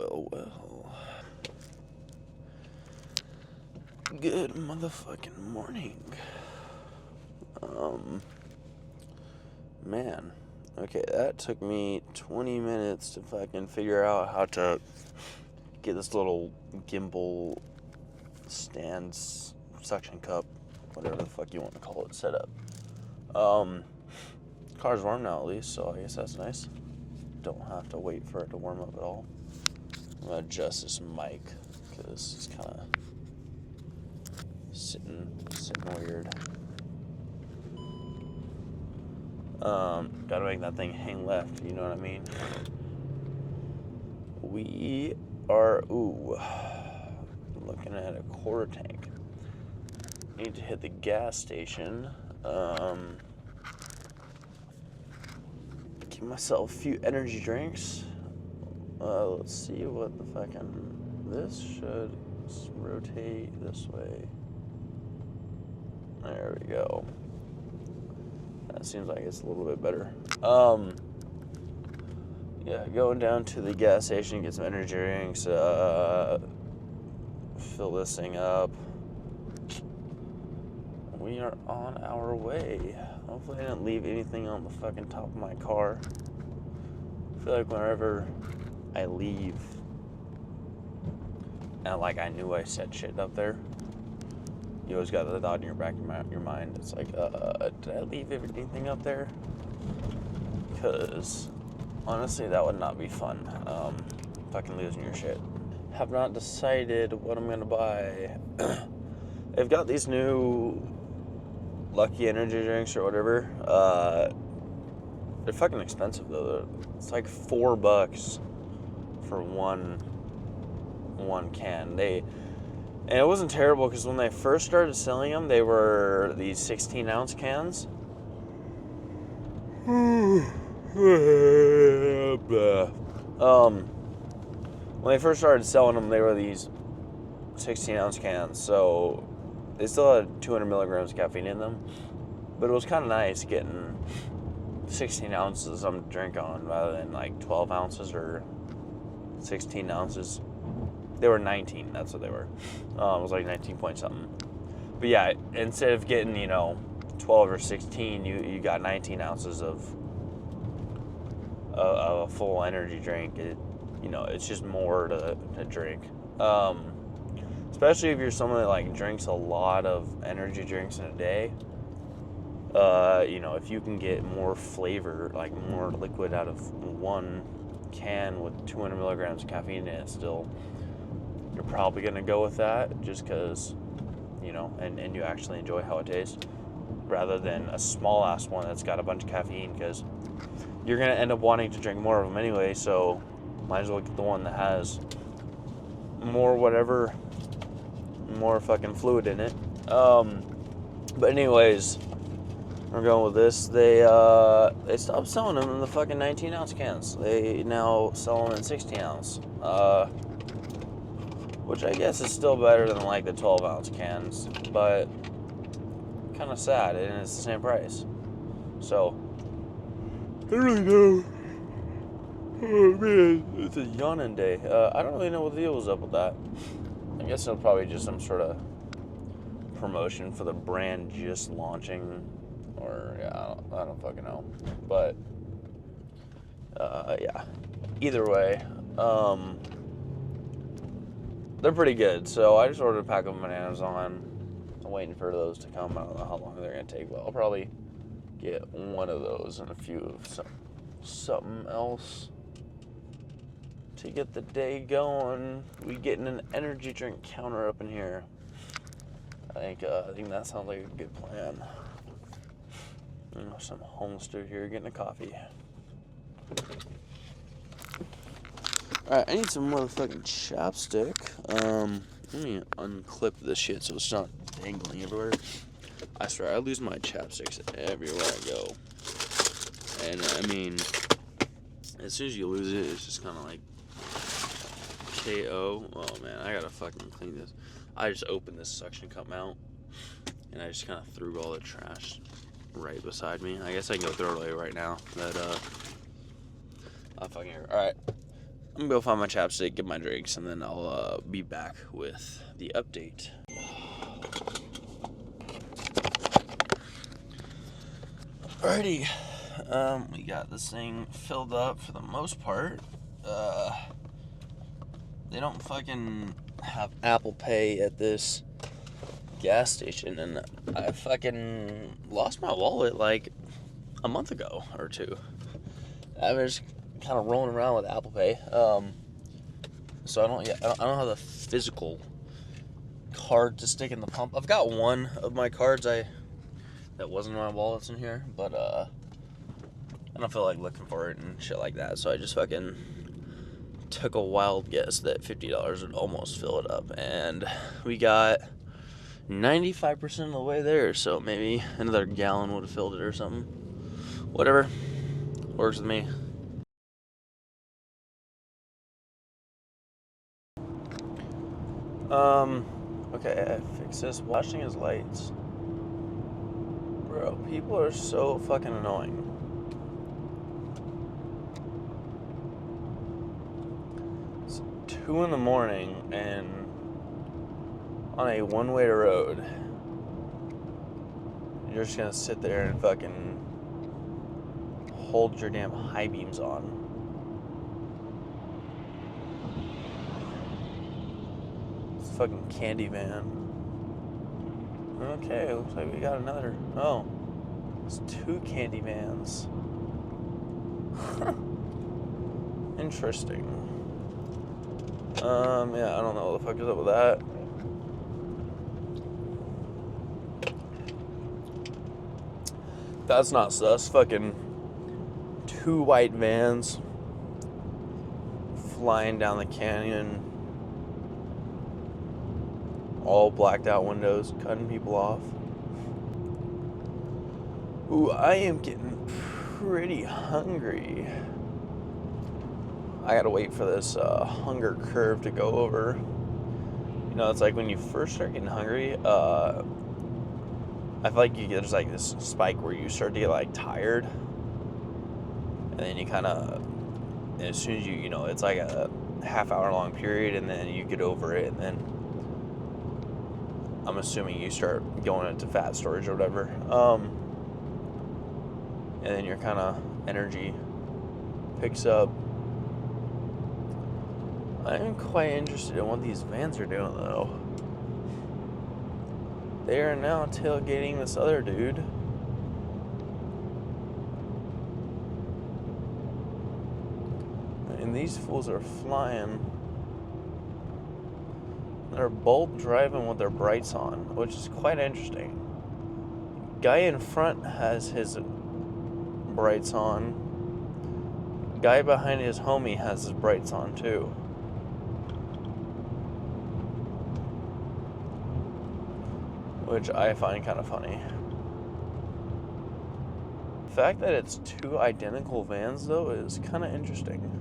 Well. Good motherfucking morning. Man. Okay, that took me 20 minutes to fucking figure out how to get this little gimbal stand suction cup, whatever the fuck you want to call it, set up. Car's warm now at least, so I guess that's nice. Don't have to wait for it to warm up at all. I'm gonna adjust this mic because it's kind of sitting weird. Gotta make that thing hang left, you know what I mean? We are, looking at a quarter tank. Need to hit the gas station. Give myself a few energy drinks. Let's see what the fucking, this should rotate this way. There we go. That seems like it's a little bit better. Yeah, going down to the gas station, get some energy drinks, fill this thing up. We are on our way. Hopefully I didn't leave anything on the fucking top of my car. I feel like whenever I leave, and like I knew I set shit up there, you always got the thought in your back of your mind. It's like, did I leave anything up there? Because honestly, that would not be fun. Fucking losing your shit. Have not decided what I'm gonna buy. They've got these new Lucky energy drinks or whatever. They're fucking expensive though. It's like $4 for one can. And it wasn't terrible because when they first started selling them, they were these 16-ounce cans. When they first started selling them, they were these 16-ounce cans. So they still had 200 milligrams of caffeine in them. But it was kind of nice getting 16 ounces of something to drink on rather than like 12 ounces or 16 ounces. They were 19, that's what they were. It was like 19 point something. But yeah, instead of getting, 12 or 16, you got 19 ounces of a full energy drink. It's just more to drink. Especially if you're someone that like drinks a lot of energy drinks in a day. If you can get more flavor, like more liquid out of one can with 200 milligrams of caffeine in it still, you're probably going to go with that just because, and you actually enjoy how it tastes rather than a small ass one that's got a bunch of caffeine, because you're going to end up wanting to drink more of them anyway, so might as well get the one that has more fucking fluid in it. But anyways, we're going with this. They stopped selling them in the fucking 19-ounce cans. They now sell them in 16-ounce. Which I guess is still better than like the 12-ounce cans, but kind of sad, and it's the same price. So, I really know. Oh man, it's a yawning day. I don't really know what the deal was up with that. I guess it'll probably just some sort of promotion for the brand just launching, or yeah, I don't fucking know. But yeah, either way, they're pretty good. So I just ordered a pack of them on Amazon. I'm waiting for those to come. I don't know how long they're gonna take, but I'll probably get one of those and a few of something else to get the day going. We getting an energy drink counter up in here. I think that sounds like a good plan. Some homeless dude here getting a coffee. Alright, I need some motherfucking chapstick. Let me unclip this shit so it's not dangling everywhere. I swear, I lose my chapsticks everywhere I go. And I mean, as soon as you lose it, it's just kind of like KO. Oh man, I gotta fucking clean this. I just opened this suction cup mount and I just kind of threw all the trash right beside me. I guess I can go throw it away right now, but I'll fucking hear. Alright, I'm gonna go find my chapstick, get my drinks, and then I'll be back with the update. Alrighty, we got this thing filled up for the most part. They don't fucking have Apple Pay at this gas station, and I fucking lost my wallet like a month ago or two. I was kind of rolling around with Apple Pay, so I don't have the physical card to stick in the pump. I've got one of my cards that wasn't in my wallets in here, but I don't feel like looking for it and shit like that, so I just fucking took a wild guess that $50 would almost fill it up, and we got 95% of the way there, so maybe another gallon would have filled it or something. Whatever, works with me. Okay, I fixed this. Watching his lights. Bro, people are so fucking annoying. It's 2 in the morning and on a one-way road. You're just gonna sit there and fucking hold your damn high beams on. It's a fucking candy van. Okay, looks like we got another. Oh, it's 2 candy vans. Interesting. Yeah, I don't know what the fuck is up with that. That's not sus. Fucking 2 white vans flying down the canyon. All blacked out windows, cutting people off. Ooh, I am getting pretty hungry. I gotta wait for this hunger curve to go over. You know, it's like when you first start getting hungry, I feel like there's like this spike where you start to get like tired. And then you kind of, as soon as you know, it's like a half-hour long period, and then you get over it, and then I'm assuming you start going into fat storage or whatever. And then your kind of energy picks up. I am quite interested in what these vans are doing, though. They are now tailgating this other dude. And these fools are flying. They're both driving with their brights on, which is quite interesting. Guy in front has his brights on. Guy behind his homie has his brights on too. Which I find kind of funny. The fact that it's 2 identical vans though is kind of interesting.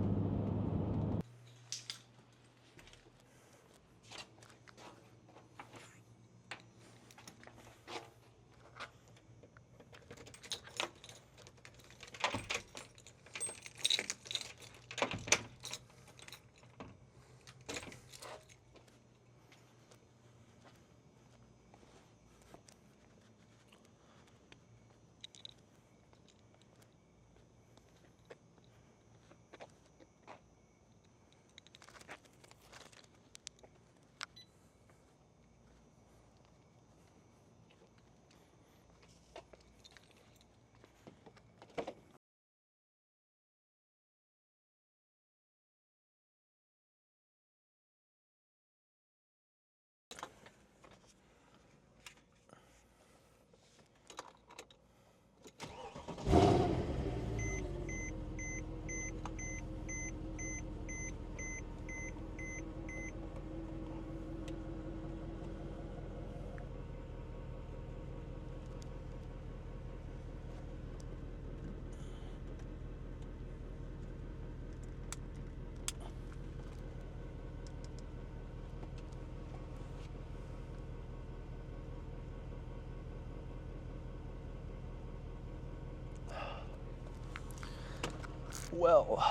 Well,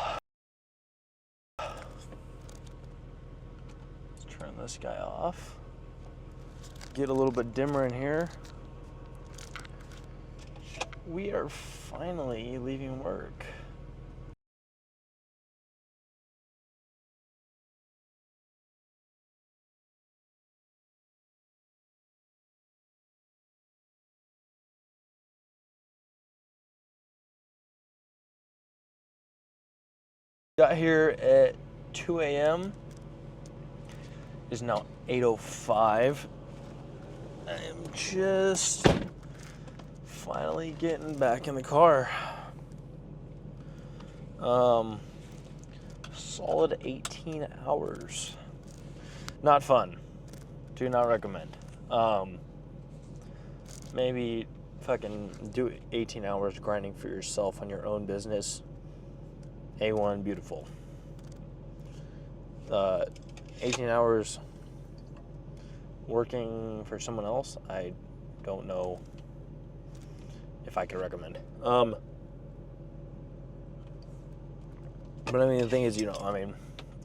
Turn this guy off. Get a little bit dimmer in here. We are finally leaving work. Got here at 2 a.m. It's now 8:05. I am just finally getting back in the car. Solid 18 hours. Not fun. Do not recommend. Maybe fucking do 18 hours grinding for yourself on your own business. A1, beautiful. 18 hours working for someone else, I don't know if I could recommend. But I mean, the thing is,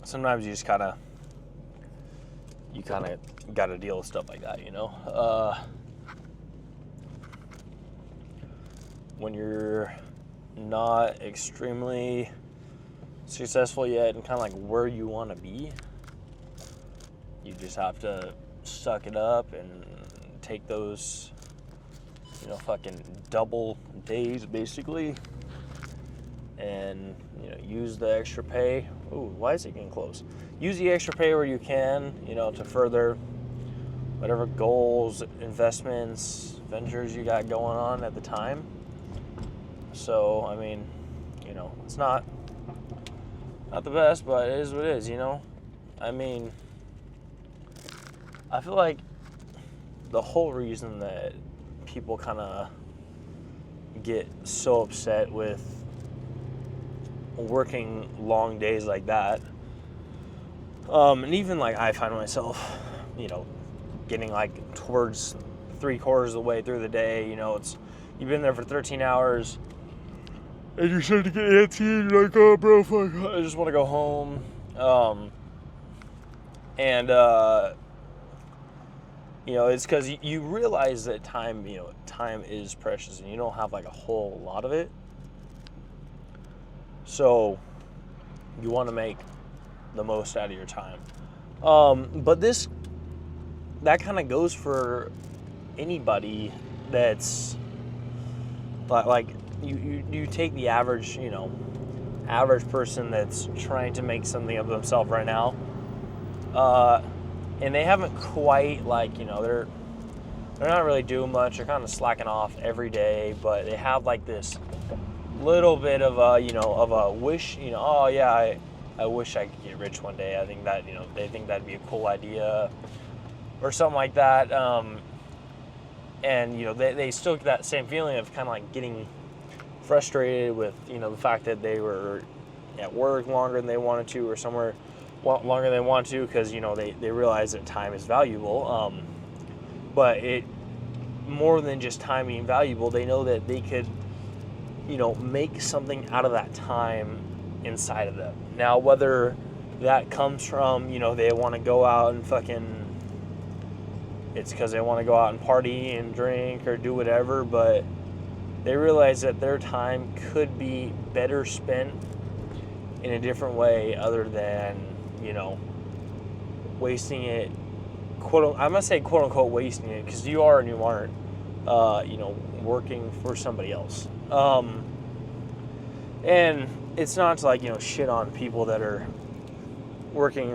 sometimes you just kind of got to deal with stuff like that, when you're not extremely successful yet and kind of like where you want to be, you just have to suck it up and take those fucking double days basically, and use the extra pay. Ooh, why is it getting close? Use the extra pay where you can, to further whatever goals, investments, ventures you got going on at the time. So I mean, it's not the best, but it is what it is, I mean, I feel like the whole reason that people kind of get so upset with working long days like that, and even like I find myself, getting like towards 3/4 of the way through the day, it's, you've been there for 13 hours, and you're starting to get antsy, and you're like, oh, bro, fuck, I just want to go home. It's because you realize that time is precious, and you don't have like a whole lot of it. So you want to make the most out of your time. But that kind of goes for anybody that's like, you take the average person that's trying to make something of themselves right now, and they haven't quite they're not really doing much. They're kind of slacking off every day, but they have like this little bit of a wish, oh yeah, I wish I could get rich one day. I think that they think that'd be a cool idea or something like that, and they still get that same feeling of kind of like getting frustrated with the fact that they were at work longer than they wanted to, or somewhere longer than they want to, because they realize that time is valuable, but it more than just time being valuable, they know that they could make something out of that time inside of them. Now whether that comes from they want to go out and it's because they want to go out and party and drink or do whatever, but they realize that their time could be better spent in a different way other than, wasting it, I'm going to say quote unquote wasting it, because you are and you aren't, working for somebody else. And it's not to shit on people that are working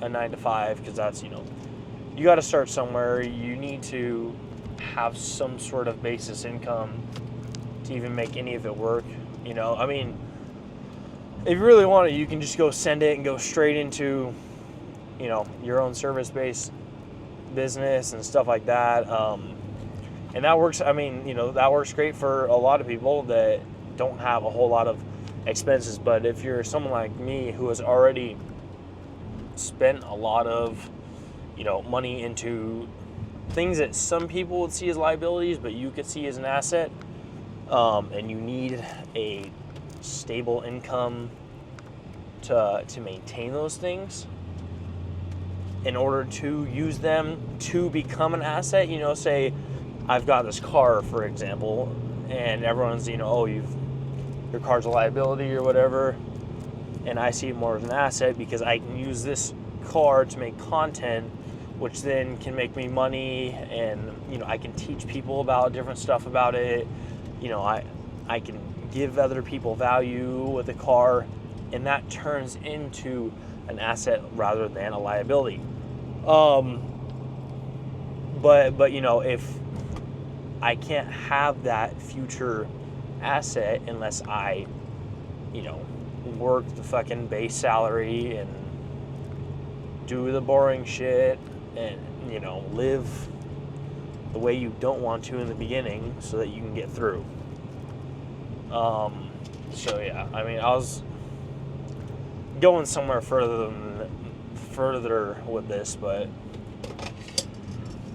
a 9 to 5, because that's, you got to start somewhere. You need to have some sort of basis income to even make any of it work. I mean, if you really want it, you can just go send it and go straight into, your own service-based business and stuff like that. And that works. I mean, that works great for a lot of people that don't have a whole lot of expenses. But if you're someone like me who has already spent a lot of, money into things that some people would see as liabilities, but you could see as an asset, and you need a stable income to maintain those things, in order to use them to become an asset. You know, say I've got this car, for example, and everyone's, you know, oh, your car's a liability or whatever, and I see it more as an asset because I can use this car to make content, which then can make me money, and, you know, I can teach people about different stuff about it. You know, I can give other people value with a car, and that turns into an asset rather than a liability. But you know, if I can't have that future asset unless I, you know, work the fucking base salary and do the boring shit and, you know, live the way you don't want to in the beginning so that you can get through. So yeah, I mean, I was going somewhere further with this, but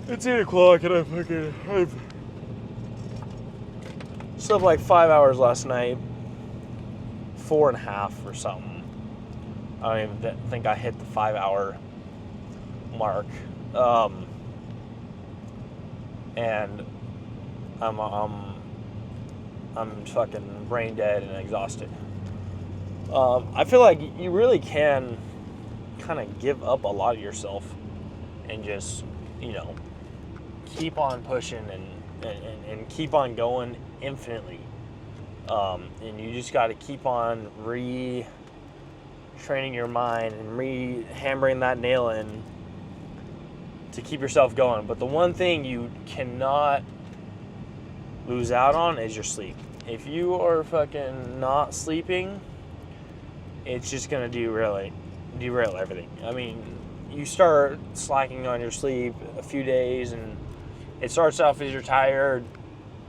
it's 8 o'clock and I've slept like 5 hours last night, 4.5 or something. I don't even think I hit the 5 hour mark. And I'm fucking brain dead and exhausted. I feel like you really can kind of give up a lot of yourself and just, you know, keep on pushing and keep on going infinitely. And you just got to keep on training your mind and hammering that nail in to keep yourself going. But the one thing you cannot lose out on is your sleep. If you are fucking not sleeping, it's just going to derail everything. I mean, you start slacking on your sleep a few days, and it starts off as you're tired,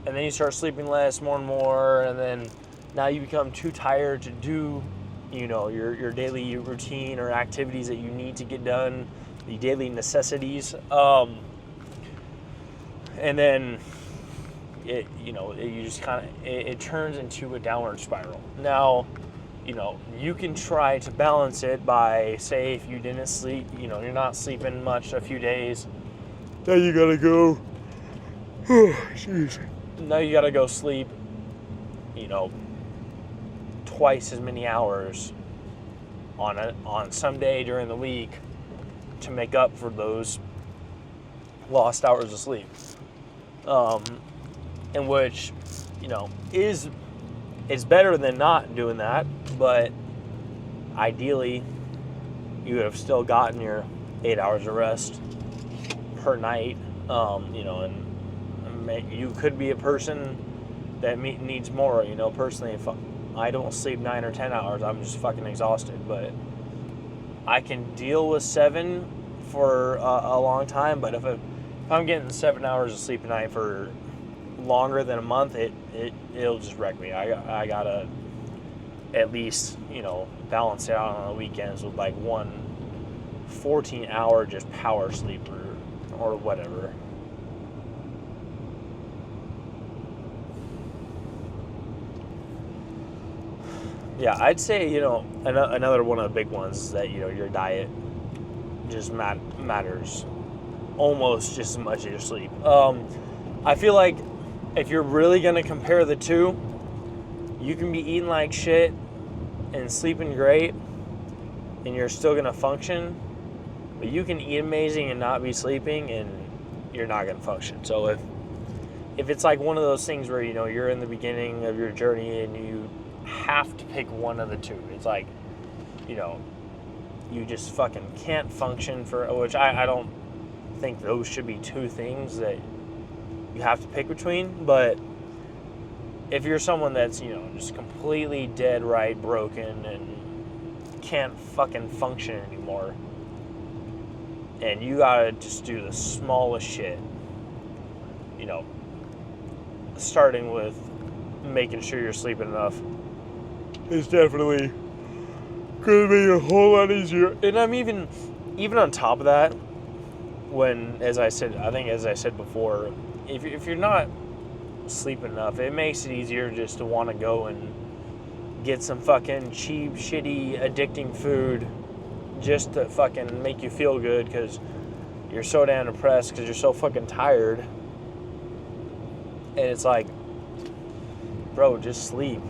and then you start sleeping less more and more, and then now you become too tired to do, you know, your daily routine or activities that you need to get done, the daily necessities. And then it turns into a downward spiral. Now, you know, you can try to balance it by, say, if you didn't sleep, you know, you're not sleeping much a few days, now you gotta go, now you gotta go sleep, you know, twice as many hours on some day during the week to make up for those lost hours of sleep. In which, you know, it's better than not doing that, but ideally you would have still gotten your 8 hours of rest per night. You know, and you could be a person that needs more. You know, personally, if I don't sleep 9 or 10 hours, I'm just fucking exhausted, but I can deal with 7 for a long time. But if I'm getting 7 hours of sleep a night for longer than a month, it'll just wreck me. I gotta at least, you know, balance it out on the weekends with like one 14-hour just power sleep or whatever. Yeah, I'd say, you know, another one of the big ones is that, you know, your diet just matters almost just as much as your sleep. I feel like if you're really going to compare the two, you can be eating like shit and sleeping great and you're still going to function, but you can eat amazing and not be sleeping and you're not going to function. So if it's like one of those things where, you know, you're in the beginning of your journey and you have to pick one of the two, it's like, you know, you just fucking can't function which I don't think those should be two things that you have to pick between. But if you're someone that's, you know, just completely dead right broken and can't fucking function anymore, and you gotta just do the smallest shit, you know, starting with making sure you're sleeping enough is definitely gonna be a whole lot easier. And I'm even on top of that, as I said before, if you're not sleeping enough, it makes it easier just to want to go and get some fucking cheap, shitty, addicting food just to fucking make you feel good because you're so damn depressed because you're so fucking tired. And it's like, bro, just sleep.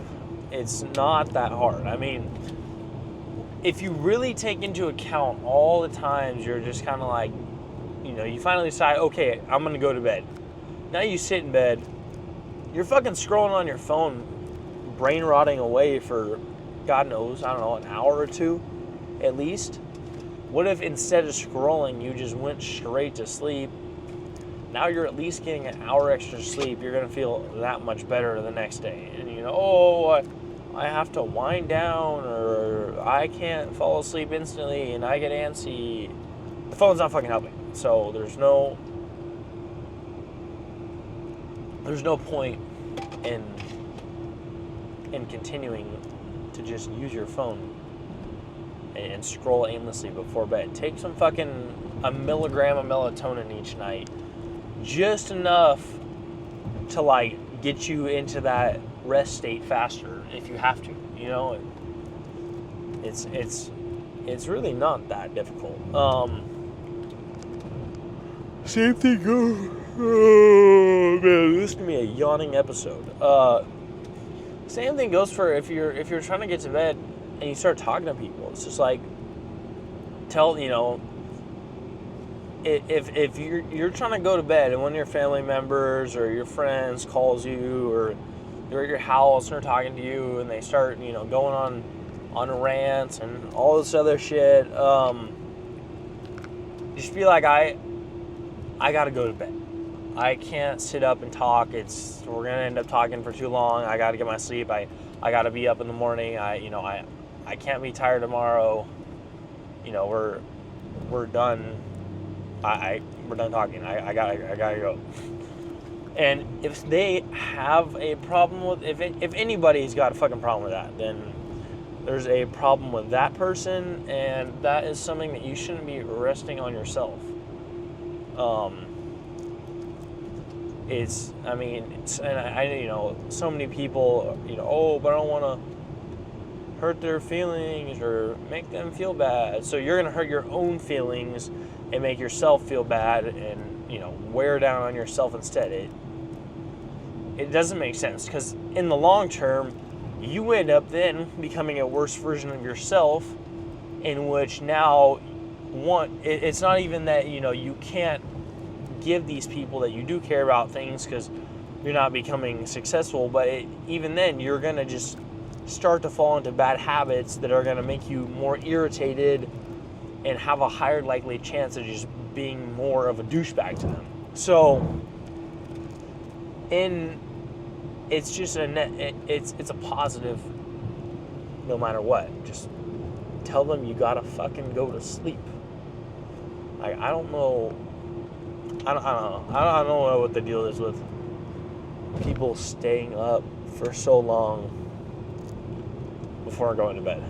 It's not that hard. I mean, if you really take into account all the times you're just kind of like, you know, you finally decide, okay, I'm going to go to bed. Now you sit in bed, you're fucking scrolling on your phone, brain rotting away for, God knows, I don't know, an hour or two at least. What if instead of scrolling, you just went straight to sleep? Now you're at least getting an hour extra sleep. You're going to feel that much better the next day. And you know, oh, I have to wind down, or I can't fall asleep instantly and I get antsy. The phone's not fucking helping. So there's no point in continuing to just use your phone and scroll aimlessly before bed. Take some fucking a milligram of melatonin each night. Just enough to like get you into that rest state faster if you have to. You know, it's really not that difficult. Same thing goes. Oh man, this is gonna be a yawning episode. Same thing goes for if you're trying to get to bed and you start talking to people. It's just like if you're trying to go to bed and one of your family members or your friends calls you, or you're at your house and they're talking to you and they start, you know, going on rants and all this other shit, just be like, I gotta go to bed. I can't sit up and talk. We're gonna end up talking for too long. I gotta get my sleep. I gotta be up in the morning. I can't be tired tomorrow. You know, we're done. We're done talking. I gotta go. And if they have a problem with, if anybody's got a fucking problem with that, then there's a problem with that person, and that is something that you shouldn't be resting on yourself. You know, so many people, you know, oh, but I don't want to hurt their feelings or make them feel bad. So you're going to hurt your own feelings and make yourself feel bad and, you know, wear down on yourself instead. It doesn't make sense, because in the long term, you end up then becoming a worse version of yourself, in which now, it's not even that, you know, you can't give these people that you do care about things because you're not becoming successful, but even then, you're going to just start to fall into bad habits that are going to make you more irritated and have a higher likely chance of just being more of a douchebag to them. So, it's just it's a positive no matter what. Just tell them you gotta fucking go to sleep. Like, I don't know what the deal is with people staying up for so long before going to bed.